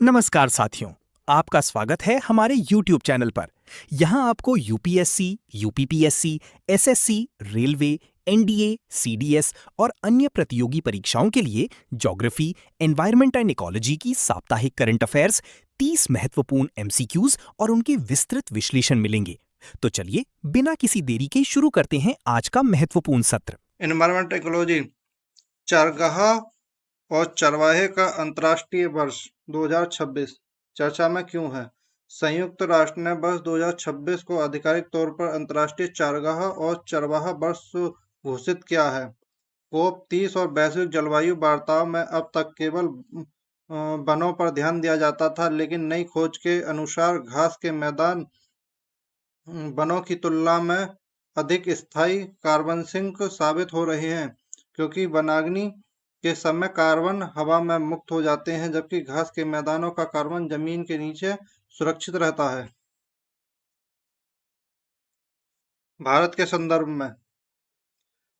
नमस्कार साथियों, आपका स्वागत है हमारे YouTube चैनल पर। यहाँ आपको UPSC, UPPSC, SSC, railway, NDA, CDS और अन्य प्रतियोगी परीक्षाओं के लिए ज्योग्राफी, एनवायरनमेंट एंड इकोलॉजी की साप्ताहिक करंट अफेयर्स, 30 महत्वपूर्ण एमसीक्यूज और उनके विस्तृत विश्लेषण मिलेंगे। तो चलिए बिना किसी देरी के शुरू करते हैं आज का महत्वपूर्ण सत्र। एनवायरमेंट इकोलॉजी, चारगाहा और चरवाहे का अंतर्राष्ट्रीय वर्ष 2026 चर्चा में क्यों है? संयुक्त राष्ट्र ने वर्ष 2026 को आधिकारिक तौर पर अंतर्राष्ट्रीय चारगाहा और चरवाहा वर्ष घोषित किया है। कोप 30 और वैश्विक जलवायु वार्ताओं में अब तक केवल वनों पर ध्यान दिया जाता था, लेकिन नई खोज के अनुसार घास के मैदान वनों की तुलना में अधिक स्थायी कार्बन सिंक साबित हो रहे हैं, क्योंकि वनाग्नि के समय कार्बन हवा में मुक्त हो जाते हैं, जबकि घास के मैदानों का कार्बन जमीन के नीचे सुरक्षित रहता है। भारत के संदर्भ में,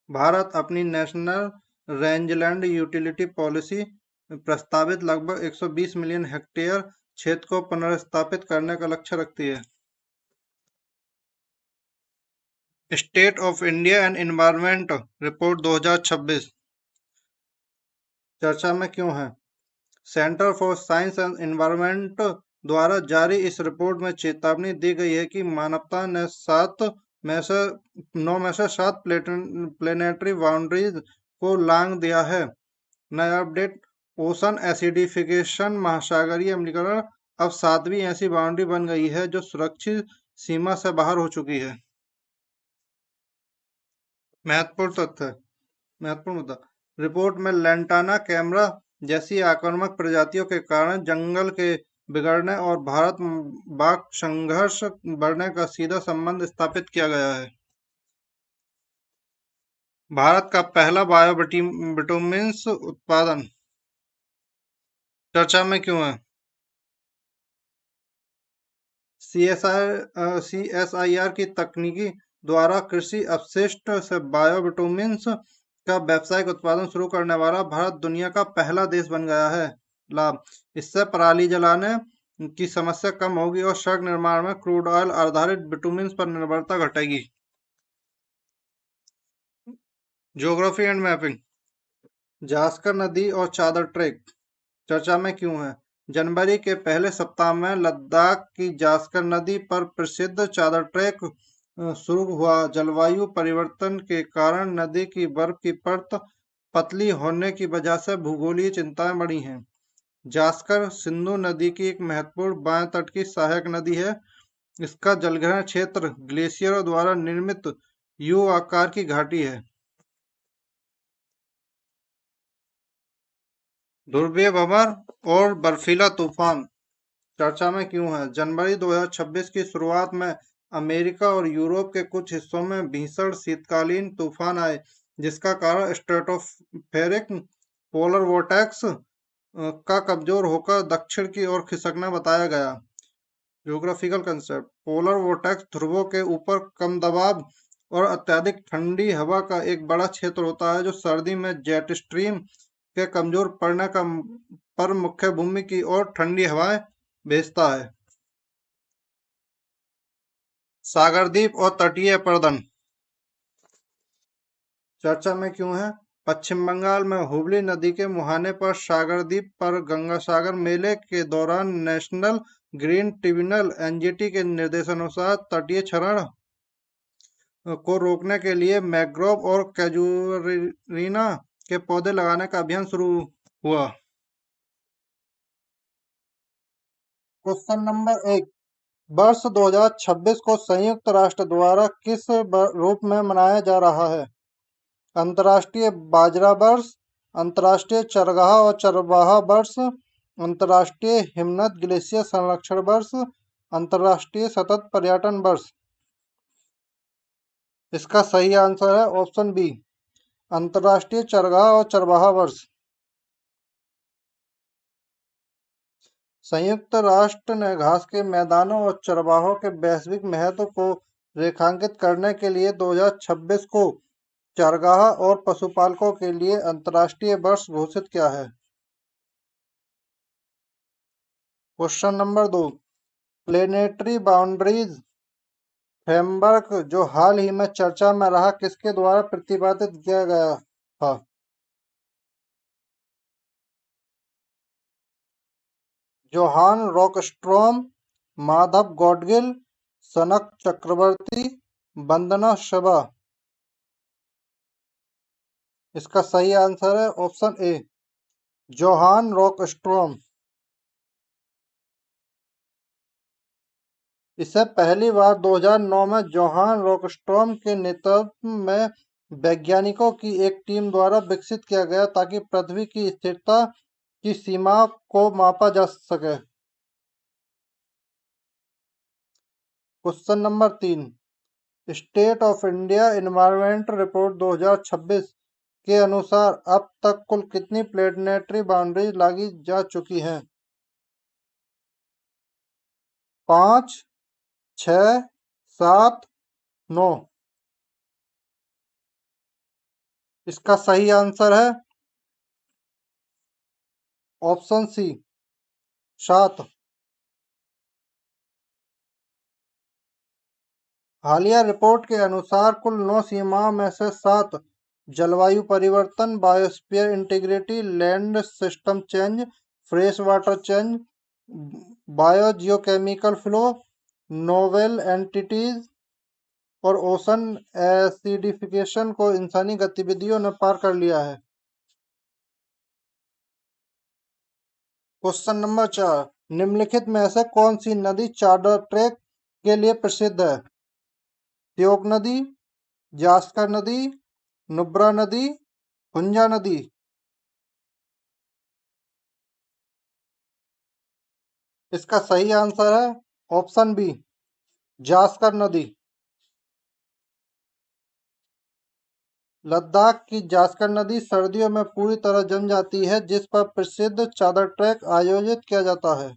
भारत अपनी नेशनल रेंजलैंड यूटिलिटी पॉलिसी प्रस्तावित लगभग 120 मिलियन हेक्टेयर क्षेत्र को पुनर्स्थापित करने का लक्ष्य रखती है। State of India and environment report 2026 चर्चा में क्यों है? Centre for science and environment द्वारा जारी इस रिपोर्ट में चेतावनी दी गई है कि मानवता ने 9 में से 7 प्लेनेटरी बाउंड्रीज को लांघ दिया है। नया अपडेट, ओशन एसिडिफिकेशन, महासागरीय अम्लीकरण अब 7वीं ऐसी बाउंड्री बन गई है जो सुरक्षित सीमा से बाहर हो चुकी है। महत्वपूर्ण मुद्दा, रिपोर्ट में लैंटाना कैमरा जैसी आक्रामक प्रजातियों के कारण जंगल के बिगड़ने और भारत बाघ संघर्ष बढ़ने का सीधा संबंध स्थापित किया गया है। भारत का पहला बायोबिटुमिन्स उत्पादन चर्चा में क्यों है? सीएसआईआर की तकनीकी द्वारा कृषि अपशिष्ट से बायोबिटुमिन्स का व्यावसायिक उत्पादन शुरू करने वाला भारत दुनिया का पहला देश बन गया है। लाभ, इससे पराली जलाने की समस्या कम होगी और सड़क निर्माण में क्रूड ऑयल आधारित बिटुमिन्स पर निर्भरता घटेगी। ज्योग्राफी एंड मैपिंग, जास्कर नदी और चादर ट्रेक चर्चा में क्यों है? जनवरी के पहले सप्ताह में लद्दाख की जास्कर नदी पर प्रसिद्ध चादर ट्रेक शुरू हुआ। जलवायु परिवर्तन के कारण नदी की बर्फ की परत पतली होने की वजह से भूगोलीय चिंताएं बढ़ी हैं। जास्कर सिंधु नदी की एक महत्वपूर्ण बाएं तट की सहायक नदी है। इसका जलग्रहण क्षेत्र ग्लेशियरों द्वारा निर्मित यू आकार की घाटी है। ध्रुवीय भंवर और बर्फीला तूफान चर्चा में क्यों है? जनवरी 2026 की शुरुआत में अमेरिका और यूरोप के कुछ हिस्सों में भीषण शीतकालीन तूफान आए, जिसका कारण स्ट्रेटोस्फेरिक पोलर वोर्टेक्स का कमजोर होकर दक्षिण की ओर खिसकना बताया गया। ज्योग्राफिकल कंसेप्ट, पोलर वोर्टेक्स ध्रुवों के ऊपर कम दबाव और अत्यधिक ठंडी हवा का एक बड़ा क्षेत्र होता है, जो सर्दी में जेट स्ट्रीम के कमजोर पड़ने पर मुख्य भूमि की ओर ठंडी हवाएं भेजता है। सागरद्वीप और तटीय अपर्दन चर्चा में क्यों है? पश्चिम बंगाल में हुगली नदी के मुहाने पर सागरद्वीप पर गंगासागर मेले के दौरान नेशनल ग्रीन ट्रिब्यूनल एनजीटी के निर्देशानुसार तटीय क्षरण को रोकने के लिए मैंग्रोव और कैजुरीना के पौधे लगाने का अभियान शुरू हुआ। क्वेश्चन नंबर 1, वर्ष 2026 को संयुक्त राष्ट्र द्वारा किस रूप में मनाया जा रहा है? अंतर्राष्ट्रीय बाजरा वर्ष, अंतर्राष्ट्रीय चरगाहा और चरवाहा वर्ष, अंतर्राष्ट्रीय हिमनद ग्लेशियर संरक्षण वर्ष, अंतर्राष्ट्रीय सतत पर्यटन वर्ष। इसका सही आंसर है ऑप्शन बी, अंतर्राष्ट्रीय चरगाहा और चरवाहा वर्ष। संयुक्त राष्ट्र ने घास के मैदानों और चरवाहों के वैश्विक महत्व को रेखांकित करने के लिए 2026 को चारगाहा और पशुपालकों के लिए अंतर्राष्ट्रीय वर्ष घोषित किया है। Question number 2, planetary boundaries framework जो हाल ही में चर्चा में रहा किसके द्वारा प्रतिपादित किया गया था? जोहान रॉकस्ट्रोम, माधव गॉडगिल, सनक चक्रवर्ती, वंदना शिवा। इसका सही आंसर है ऑप्शन ए, जोहान रॉकस्ट्रोम। इसे पहली बार 2009 में जोहान रॉकस्ट्रोम के नेतृत्व में वैज्ञानिकों की एक टीम द्वारा विकसित किया गया ताकि पृथ्वी की स्थिरता की सीमा को मापा जा सके। Question number 3, state of India environment report 2026 के अनुसार अब तक कुल कितनी प्लेनेटरी बाउंड्रीज लागी जा चुकी हैं? 5, 6, 7, 9। इसका सही आंसर है ऑप्शन सी, 7। हालिया रिपोर्ट के अनुसार कुल 9 सीमाओं में से 7 जलवायु परिवर्तन, biosphere integrity, land system change, fresh water change, biogeochemical flow, novel entities और ओशन एसिडिफिकेशन को इंसानी गतिविधियों ने पार कर लिया है। क्वेश्चन नंबर 4, निम्नलिखित में से कौन सी नदी चार्टर ट्रैक के लिए प्रसिद्ध है? त्योक नदी, जास्कर नदी, नुब्रा नदी, हुंजा नदी। इसका सही आंसर है ऑप्शन बी, जास्कर नदी। लद्दाख की जास्कर नदी सर्दियों में पूरी तरह जम जाती है जिस पर प्रसिद्ध चादर ट्रैक आयोजित किया जाता है।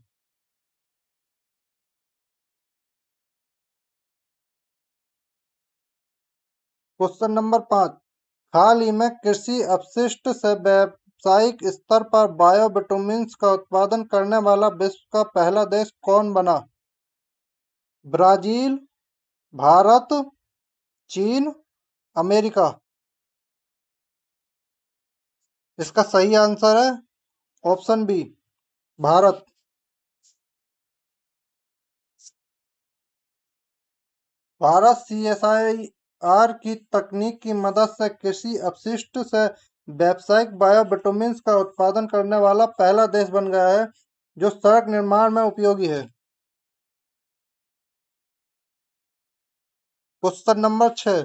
क्वेश्चन नंबर 5, हाल ही में कृषि अपशिष्ट से व्यावसायिक स्तर पर बायोबिटुमिन्स का उत्पादन करने वाला विश्व का पहला देश कौन बना? ब्राजील, भारत, चीन, अमेरिका। इसका सही आंसर है option B, Bharat. Bharat CSIR की तकनीक की मदद से कृषि अपशिष्ट से व्यावसायिक बायोबिटुमिन्स का उत्पादन करने वाला पहला देश बन गया है जो सड़क निर्माण में उपयोगी है। क्वेश्चन नंबर 6,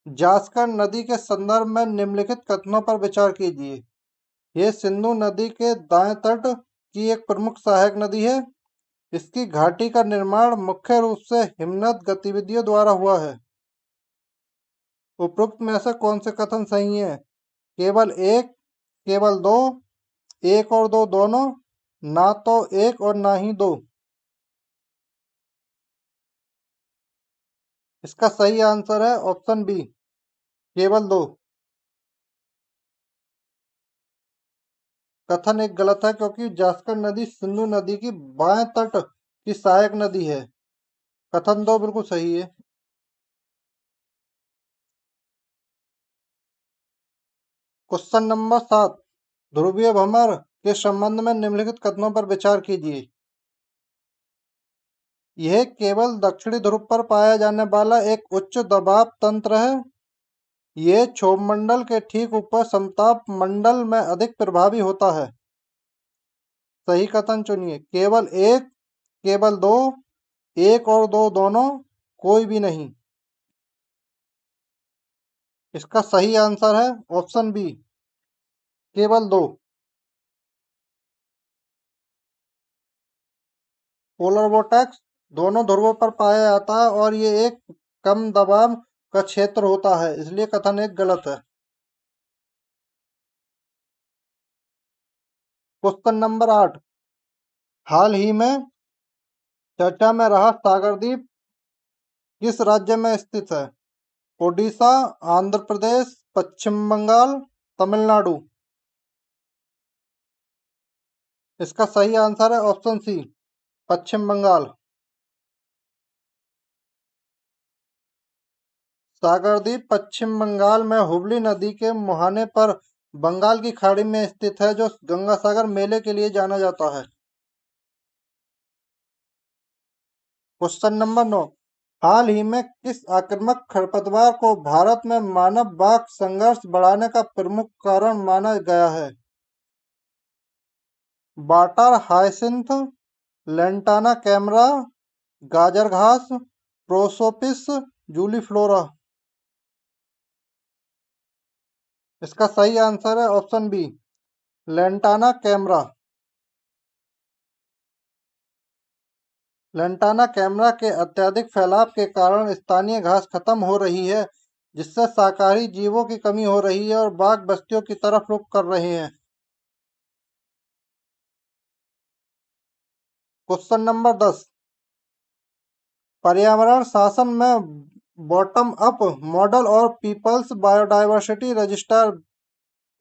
जास्कर नदी के संदर्भ में निम्नलिखित कथनों पर विचार कीजिए। ये सिंधु नदी के दाएं तट की एक प्रमुख सहायक नदी है। इसकी घाटी का निर्माण मुख्य रूप से हिमनद गतिविधियों द्वारा हुआ है। उपरोक्त में से कौन से कथन सही हैं? केवल एक, केवल दो, एक और दो दोनों, ना तो एक और ना ही दो। इसका सही आंसर है ऑप्शन बी, केवल दो। कथन एक गलत है क्योंकि जास्कर नदी सिंधु नदी की बाएं तट की सहायक नदी है। कथन दो बिल्कुल सही है। क्वेश्चन नंबर 7, ध्रुवीय भ्रमण के संबंध में निम्नलिखित कथनों पर विचार कीजिए। यह केवल दक्षिणी ध्रुव पर पाया जाने वाला एक उच्च दबाव तंत्र है। यह क्षोभमंडल के ठीक ऊपर समताप मंडल में अधिक प्रभावी होता है। सही कथन चुनिए। केवल एक, केवल दो, एक और दो दोनों, कोई भी नहीं। इसका सही आंसर है ऑप्शन बी, केवल दो। पोलर वोर्टेक्स दोनों ध्रुवों पर पाया जाता है और ये एक कम दबाव का क्षेत्र होता है, इसलिए कथन एक गलत है। क्वेश्चन नंबर 8, हाल ही में चर्चा में रहा सागरद्वीप किस राज्य में स्थित है? ओडिशा, आंध्र प्रदेश, पश्चिम बंगाल, तमिलनाडु। इसका सही आंसर है ऑप्शन सी, पश्चिम बंगाल। सागर द्वीप पश्चिम बंगाल में हुगली नदी के मुहाने पर बंगाल की खाड़ी में स्थित है, जो गंगा सागर मेले के लिए जाना जाता है। Question number 9। हाल ही में किस आक्रामक खरपतवार को भारत में मानव बाघ संघर्ष बढ़ाने का प्रमुख कारण माना गया है? वाटर हायसिंथ, लेंटाना कैमरा, गाजर घास, प्रोसोपिस जूलीफ्लोरा। इसका सही आंसर है option B, lantana camara. Lantana camara के अत्यधिक फैलाव के कारण स्थानीय घास खत्म हो रही है, जिससे शाकाहारी जीवों की कमी हो रही है और बाघ बस्तियों की तरफ रुख कर रहे हैं। Question number 10। पर्यावरण शासन में बॉटम अप मॉडल और पीपल्स बायोडायवर्सिटी रजिस्टर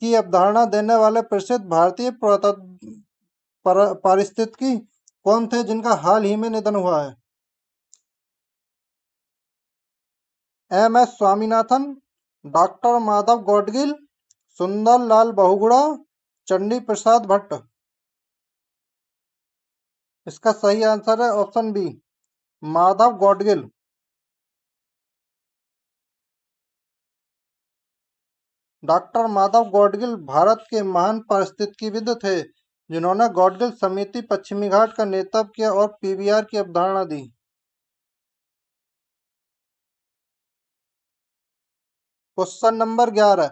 की अवधारणा देने वाले प्रसिद्ध भारतीय पारिस्थितिकी कौन थे, जिनका हाल ही में निधन हुआ है? M S Swaminathan, doctor Madhav Gadgil, Sundar Lal Bahuguna, Chandi Prasad Bhatt. इसका सही आंसर है option B, Madhav Gadgil. Doctor Madhav Gadgil Bharat के महान पारिस्थितिकीविद थे, जिन्होंने गौडगिल समिति पश्चिमी घाट का नेतृत्व किया और पीबीआर की अवधारणा दी। Question number 11।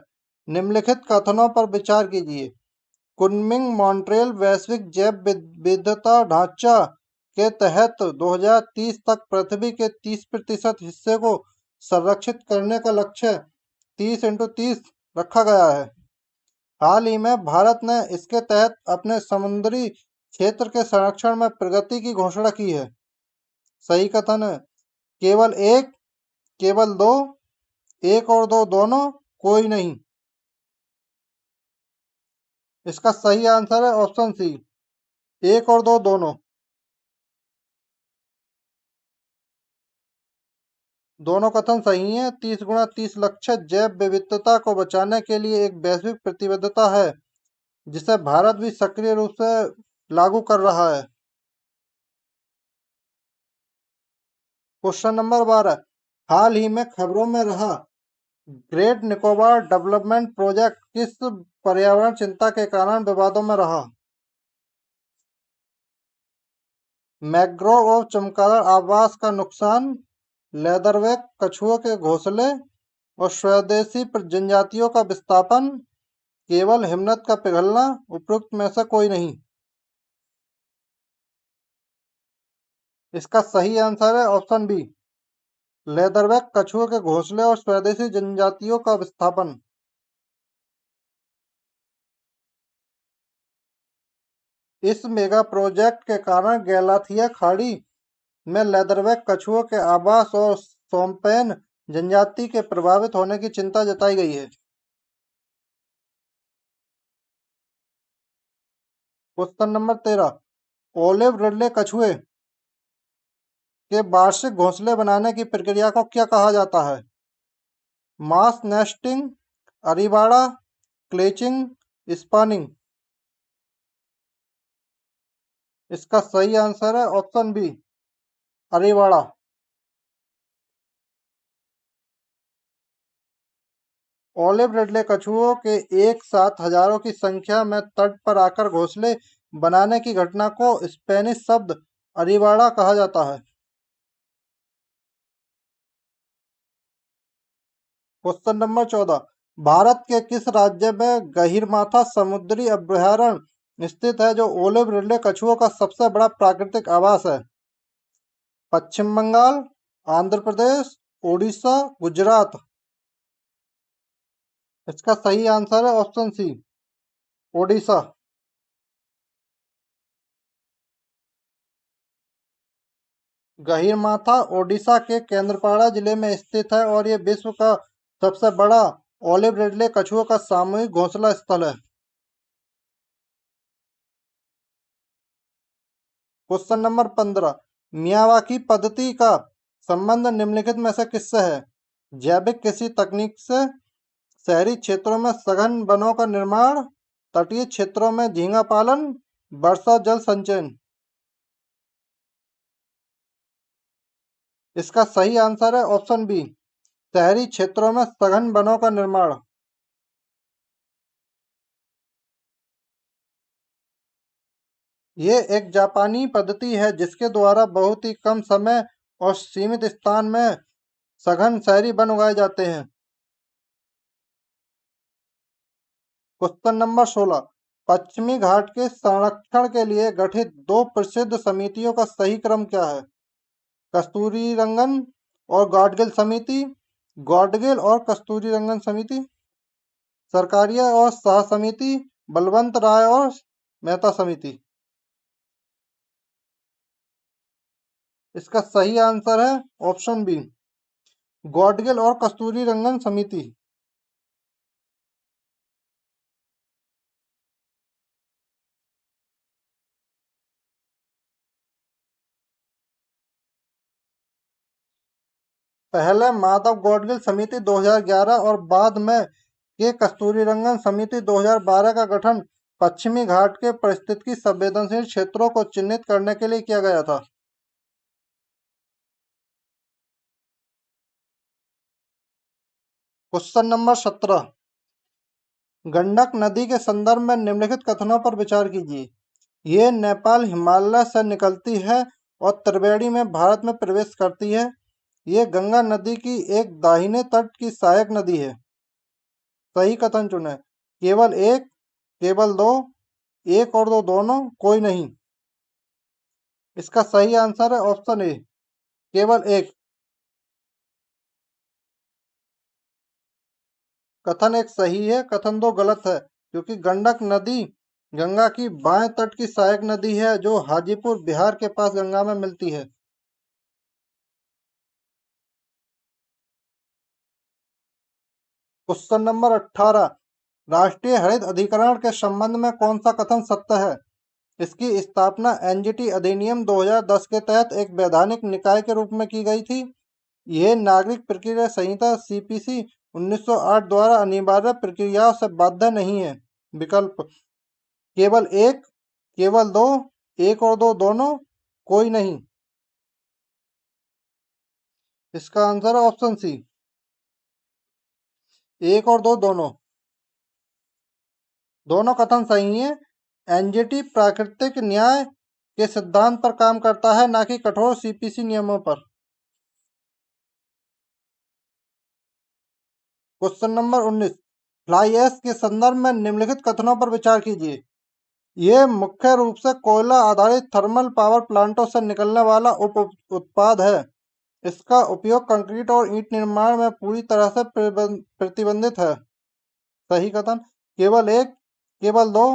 निम्नलिखित कथनों पर विचार कीजिए। कुनमिंग मॉन्ट्रियल वैश्विक जैव विविधता ढांचा के तहत 2030 तक पृथ्वी के 30% हिस्से को संरक्षित करने का लक्ष्य 30x30 रखा गया है। हाल ही में भारत ने इसके तहत अपने समुद्री क्षेत्र के संरक्षण में प्रगति की घोषणा की है। सही कथन है। केवल एक, केवल दो, एक और दो दोनों, कोई नहीं। इसका सही आंसर है ऑप्शन सी, एक और दो दोनों। दोनों कथन सही हैं। 30x30 लक्ष्य जैव विविधता को बचाने के लिए एक वैश्विक प्रतिबद्धता है, जिसे भारत भी सक्रिय रूप से लागू कर रहा है। Question number 12। हाल ही में खबरों में रहा ग्रेट निकोबार डेवलपमेंट प्रोजेक्ट किस पर्यावरण चिंता के कारण विवादों में रहा? मैंग्रोव और चमगादड़ आवास का नुकसान, लेदरबैक कछुओं के घोंसले और स्वदेशी जनजातियों का विस्थापन, केवल हिमनद का पिघलना, उपरोक्त में से कोई नहीं। इसका सही आंसर है ऑप्शन बी, लेदरबैक कछुओं के घोंसले और स्वदेशी जनजातियों का विस्थापन। इस मेगा प्रोजेक्ट के कारण गैलाथिया खाड़ी में लेदरबैक कछुओं के आवास और शोम्पेन जनजाति के प्रभावित होने की चिंता जताई गई है। Question number 13। ओलिव रिडले कछुए के वार्षिक घोंसले बनाने की प्रक्रिया को क्या कहा जाता है? Mass nesting, arribada, clutching, spawning. इसका सही आंसर है option B, arribada. Olive ridley कछुओं के एक साथ हजारों की संख्या में तट पर आकर घोंसले बनाने की घटना को स्पेनिश शब्द अरीबाड़ा कहा जाता है। Question number 14। भारत के किस राज्य में गहीरमाथा समुद्री अभयारण्य स्थित है, जो ओलिव रिडले कछुओं का सबसे बड़ा प्राकृतिक आवास है? पश्चिम बंगाल, आंध्र प्रदेश, उड़ीसा, गुजरात। इसका सही आंसर है ऑप्शन सी, ओडिशा। गहीरमाथा ओडिशा के केंद्रपाड़ा जिले में स्थित है और ये विश्व का सबसे बड़ा ओलिव रिडले कछुओं का सामूहिक घोंसला स्थल है। क्वेश्चन नंबर 15, मियावाकी पद्धति का संबंध निम्नलिखित में से किससे है? जैविक कृषि तकनीक से, शहरी क्षेत्रों में सघन वनों का निर्माण, तटीय क्षेत्रों में झींगा पालन, वर्षा जल संचयन। इसका सही आंसर है ऑप्शन बी, शहरी क्षेत्रों में सघन वनों का निर्माण। ये एक जापानी पद्धति है जिसके द्वारा बहुत ही कम समय और सीमित स्थान में सघन शहरी वन उगाए जाते हैं। क्वेश्चन नंबर 16, पश्चिमी घाट के संरक्षण के लिए गठित दो प्रसिद्ध समितियों का सही क्रम क्या है? कस्तूरी रंगन और गॉडगिल समिति, गॉडगिल और कस्तूरी रंगन समिति, सरकारिया और शाह समिति, बलवंत राय और मेहता समिति। इसका सही आंसर है ऑप्शन बी, गॉडगिल और कस्तूरी रंगन समिति। पहले माधव गॉडगिल समिति 2011 और बाद में के कस्तूरी रंगन समिति 2012 का गठन पश्चिमी घाट के पारिस्थितिकी संवेदनशील क्षेत्रों को चिन्हित करने के लिए किया गया था। क्वेश्चन नंबर 17, गंडक नदी के संदर्भ में निम्नलिखित कथनों पर विचार कीजिए। ये नेपाल हिमालय से निकलती है और त्रिवेणी में भारत में प्रवेश करती है। ये गंगा नदी की एक दाहिने तट की सहायक नदी है। सही कथन चुने। केवल एक, केवल दो, एक और दो दोनों, कोई नहीं। इसका सही आंसर है ऑप्शन ए, केवल एक। कथन एक सही है, कथन दो गलत है, क्योंकि गंडक नदी गंगा की बाएं तट की सहायक नदी है जो हाजीपुर बिहार के पास गंगा में मिलती है। क्वेश्चन नंबर 18, राष्ट्रीय हरित अधिकरण के संबंध में कौन सा कथन सत्य है? इसकी स्थापना एनजीटी अधिनियम 2010 के तहत एक वैधानिक निकाय के रूप में की गई थी। यह नागरिक प्रक्रिया संहिता सीपीसी 1908 द्वारा अनिवार्य प्रक्रियाओं से बाध्य नहीं है। विकल्प केवल एक, केवल दो, एक और दो दोनों, कोई नहीं। इसका आंसर है ऑप्शन सी, एक और दो दोनों। दोनों कथन सही है। एनजीटी प्राकृतिक न्याय के सिद्धांत पर काम करता है, न कि कठोर सीपीसी नियमों पर। क्वेश्चन नंबर 19, फ्लाई ऐश के संदर्भ में निम्नलिखित कथनों पर विचार कीजिए। ये मुख्य रूप से कोयला आधारित थर्मल पावर प्लांटों से निकलने वाला उप उत्पाद है। इसका उपयोग कंक्रीट और ईंट निर्माण में पूरी तरह से प्रतिबंधित है। सही कथन। केवल एक, केवल दो,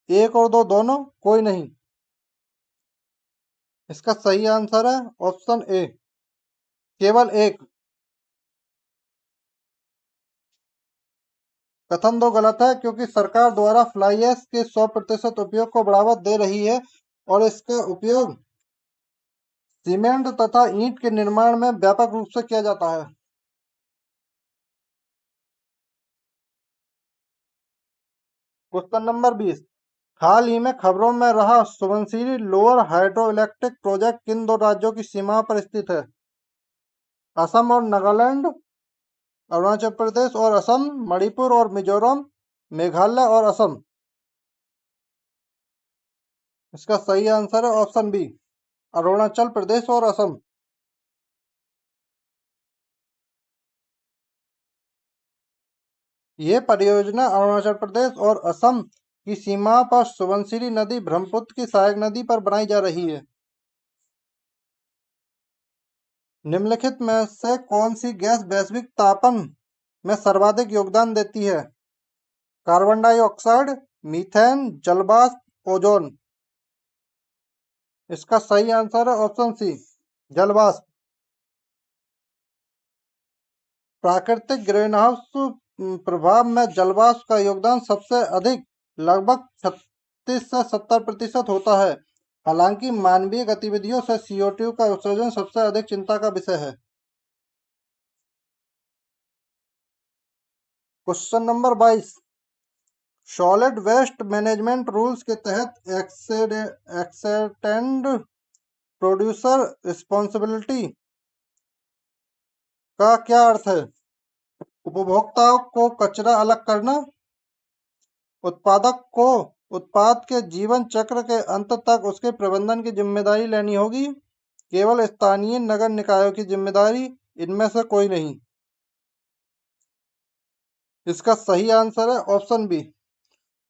एक और दो दोनों, कोई नहीं। इसका सही आंसर है ऑप्शन ए, केवल एक। कथन दो गलत है, क्योंकि सरकार द्वारा फ्लाई ऐश के 100% उपयोग को बढ़ावा दे रही है और इसका उपयोग सीमेंट तथा ईंट के निर्माण में व्यापक रूप से किया जाता है। क्वेश्चन नंबर 20, हाल ही में खबरों में रहा Subansiri lower hydro electric project किन दो राज्यों की सीमा पर स्थित है? असम और नागालैंड, अरुणाचल प्रदेश और असम, मणिपुर और मिजोरम, मेघालय और असम। इसका सही आंसर है ऑप्शन बी, अरुणाचल प्रदेश और असम। ये परियोजना अरुणाचल प्रदेश और असम की सीमा पर सुबनसिरी नदी ब्रह्मपुत्र की सहायक नदी पर बनाई जा रही है। निम्नलिखित में से कौन सी गैस वैश्विक तापन में सर्वाधिक योगदान देती है? कार्बन डाइऑक्साइड, मीथेन, जलवाष्प, ओजोन। इसका सही आंसर है ऑप्शन सी, जलवाष्प। प्राकृतिक ग्रीनहाउस प्रभाव में जलवाष्प का योगदान सबसे अधिक लगभग 36 से 70% होता है। हालांकि मानवीय गतिविधियों से CO2 का उत्सर्जन सबसे अधिक चिंता का विषय है। Question number 22, solid waste management rules के तहत एक्सटेंड प्रोड्यूसर रिस्पॉन्सिबिलिटी का क्या अर्थ है? उपभोक्ताओं को कचरा अलग करना, उत्पादक को उत्पाद के जीवन चक्र के अंत तक उसके प्रबंधन की जिम्मेदारी लेनी होगी, केवल स्थानीय नगर निकायों की जिम्मेदारी, इनमें से कोई नहीं। इसका सही आंसर है ऑप्शन बी,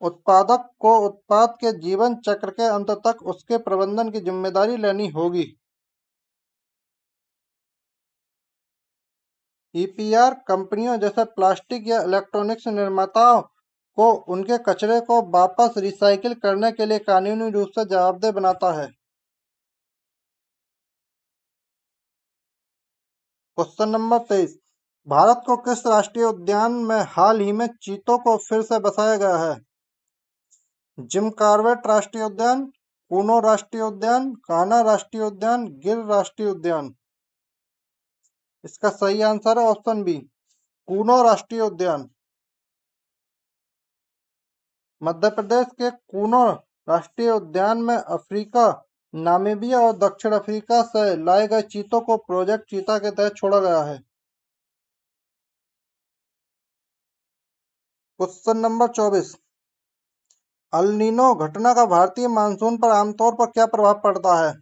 उत्पादक को उत्पाद के जीवन चक्र के अंत तक उसके प्रबंधन की जिम्मेदारी लेनी होगी। ईपीआर कंपनियों जैसे प्लास्टिक या इलेक्ट्रॉनिक्स निर्माताओं को उनके कचरे को वापस रिसाइकिल करने के लिए कानूनी रूप से जवाबदेह बनाता है। क्वेश्चन नंबर 23, भारत को किस राष्ट्रीय उद्यान में हाल ही में चीतों को फिर से बसाया गया है? जिम कॉर्बेट राष्ट्रीय उद्यान, कूनो राष्ट्रीय उद्यान, कान्हा राष्ट्रीय उद्यान, गिर राष्ट्रीय उद्यान। इसका सही आंसर है ऑप्शन बी, कूनो राष्ट्रीय उद्यान। मध्य प्रदेश के कूनो राष्ट्रीय उद्यान में अफ्रीका, नामीबिया और दक्षिण अफ्रीका से लाए गए चीतों को प्रोजेक्ट चीता के तहत छोड़ा गया है। क्वेश्चन नंबर 24, अल नीनो घटना का भारतीय मानसून पर आमतौर पर क्या प्रभाव पड़ता है?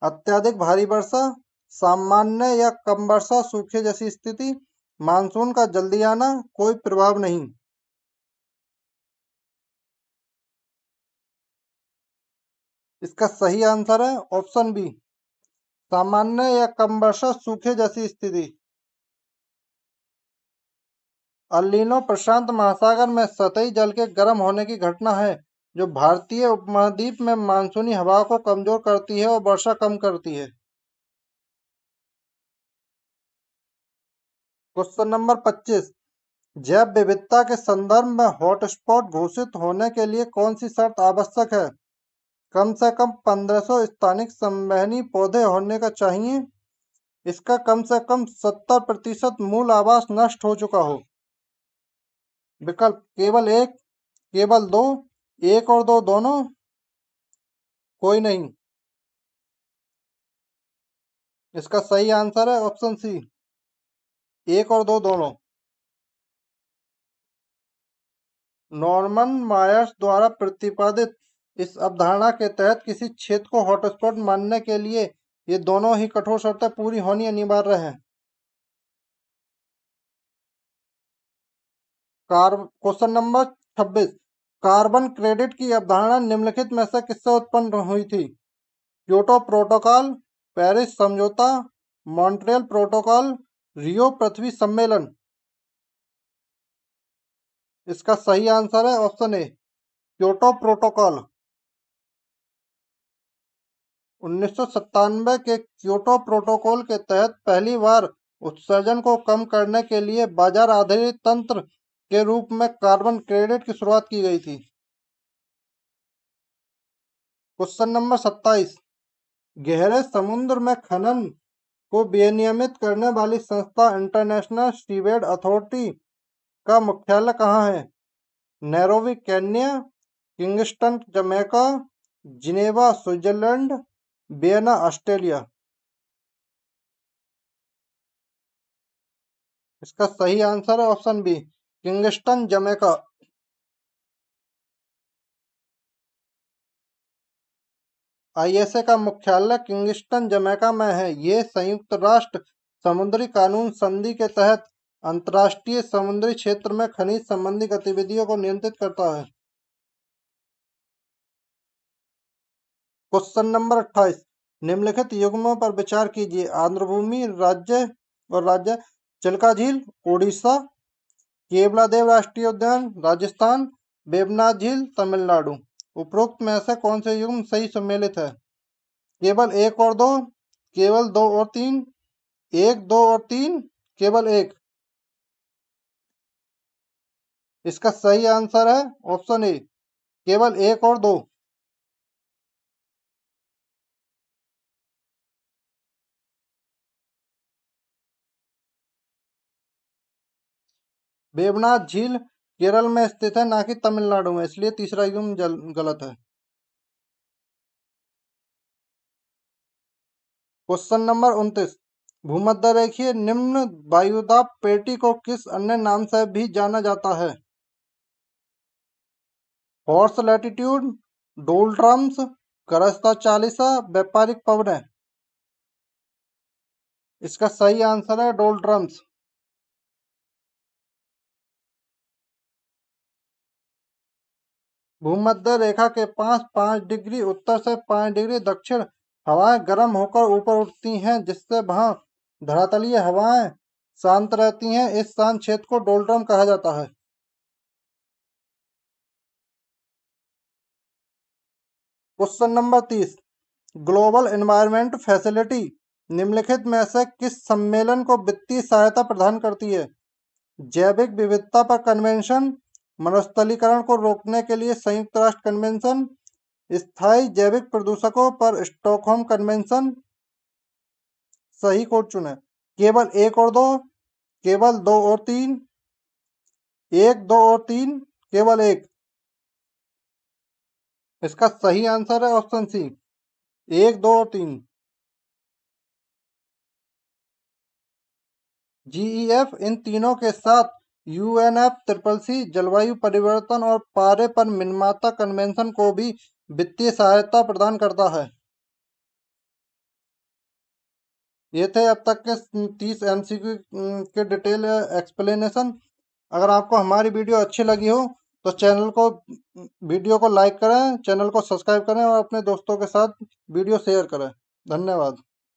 अत्यधिक भारी वर्षा, सामान्य या कम वर्षा, सूखे जैसी स्थिति, मानसून का जल्दी आना, कोई प्रभाव नहीं। इसका सही आंसर है ऑप्शन बी, सामान्य या कम वर्षा, सूखे जैसी स्थिति। अल नीनो प्रशांत महासागर में सतही जल के गर्म होने की घटना है जो भारतीय उपमहाद्वीप में मानसूनी हवाओं को कमजोर करती है और वर्षा कम करती है। क्वेश्चन नंबर 25, जैव विविधता के संदर्भ में हॉटस्पॉट घोषित होने के लिए कौन सी शर्त आवश्यक है? कम से कम 1500 स्थानिक संवहनी पौधे होने का चाहिए, इसका कम से कम 70% मूल आवास नष्ट हो चुका हो। विकल्प केवल एक, केवल दो, एक और दो दोनों, कोई नहीं। इसका सही आंसर है ऑप्शन सी, एक और दो दोनों। नॉर्मन मायर्स द्वारा प्रतिपादित इस अवधारणा के तहत किसी क्षेत्र को हॉटस्पॉट मानने के लिए ये दोनों ही कठोर शर्तें पूरी होनी अनिवार्य है। क्वेश्चन नंबर 26, कार्बन क्रेडिट की अवधारणा निम्नलिखित में से किससे उत्पन्न हुई थी? क्योटो प्रोटोकॉल, पेरिस समझौता, मॉन्ट्रियल प्रोटोकॉल, रियो पृथ्वी सम्मेलन। इसका सही आंसर है ऑप्शन ए, क्योटो प्रोटोकॉल। 1997 के क्योटो प्रोटोकॉल के तहत पहली बार उत्सर्जन को कम करने के लिए बाजार आधारित तंत्र के रूप में कार्बन क्रेडिट की शुरुआत की गई थी। क्वेश्चन नंबर 27, गहरे समुद्र में खनन को विनियमित करने वाली संस्था इंटरनेशनल सीवेड अथॉरिटी का मुख्यालय कहाँ है? Nairobi Kenya, Kingston Jamaica, Geneva Switzerland, Vienna Australia. इसका सही आंसर है option B, Kingston Jamaica. ISA का मुख्यालय किंगस्टन जमैका में है। ये संयुक्त राष्ट्र समुद्री कानून संधि के तहत अंतर्राष्ट्रीय समुद्री क्षेत्र में खनिज संबंधी गतिविधियों को नियंत्रित करता है। क्वेश्चन नंबर 28, निम्नलिखित युग्मों पर विचार कीजिए। आंध्र भूमि राज्य और राज्य, चिल्का झील उड़ीसा, केवलादेव राष्ट्रीय उद्यान राजस्थान, वेवनाथ झील तमिलनाडु। उपरोक्त में से कौन से युग्म सही सम्मिलित है? केवल एक और दो, केवल दो और तीन, एक, दो और तीन, केवल एक। इसका सही आंसर है ऑप्शन ए, केवल एक और दो। वेवनाथ झील केरल में स्थित है, ना कि तमिलनाडु में, इसलिए तीसरा युग्म गलत है। क्वेश्चन नंबर 29, भूमध्य रेखीय निम्न वायुदाब पेटी को किस अन्य नाम से भी जाना जाता है? हॉर्स लैटिट्यूड, डोल्ट्रम्स, गरजता चालीसा, व्यापारिक पवनें। इसका सही आंसर है डोल्ट्रम्स। भूमध्य रेखा के पास 5 डिग्री उत्तर से 5 डिग्री दक्षिण हवाएं गर्म होकर ऊपर उठती हैं, जिससे वहां धरातलीय हवाएं शांत रहती हैं। इस शांत क्षेत्र को डोल्ट्रम कहा जाता है। Question number 30, global environment facility निम्नलिखित में से किस सम्मेलन को वित्तीय सहायता प्रदान करती है? जैविक विविधता पर कन्वेंशन, मरुस्थलीकरण को रोकने के लिए संयुक्त राष्ट्र कन्वेंशन, स्थायी जैविक प्रदूषकों पर स्टॉकहोम कन्वेंशन। सही कोड चुने। केवल एक और दो, केवल दो और तीन, एक, दो और तीन, केवल एक। इसका सही आंसर है ऑप्शन सी, एक, दो और तीन। जीईएफ इन तीनों के साथ UNFCCC जलवायु परिवर्तन और पारे पर मिनमाता कन्वेंशन को भी वित्तीय सहायता प्रदान करता है। ये थे अब तक के 30 MCQ के डिटेल एक्सप्लेनेशन। अगर आपको हमारी वीडियो अच्छी लगी हो तो वीडियो को लाइक करें, चैनल को सब्सक्राइब करें और अपने दोस्तों के साथ वीडियो शेयर करें। धन्यवाद।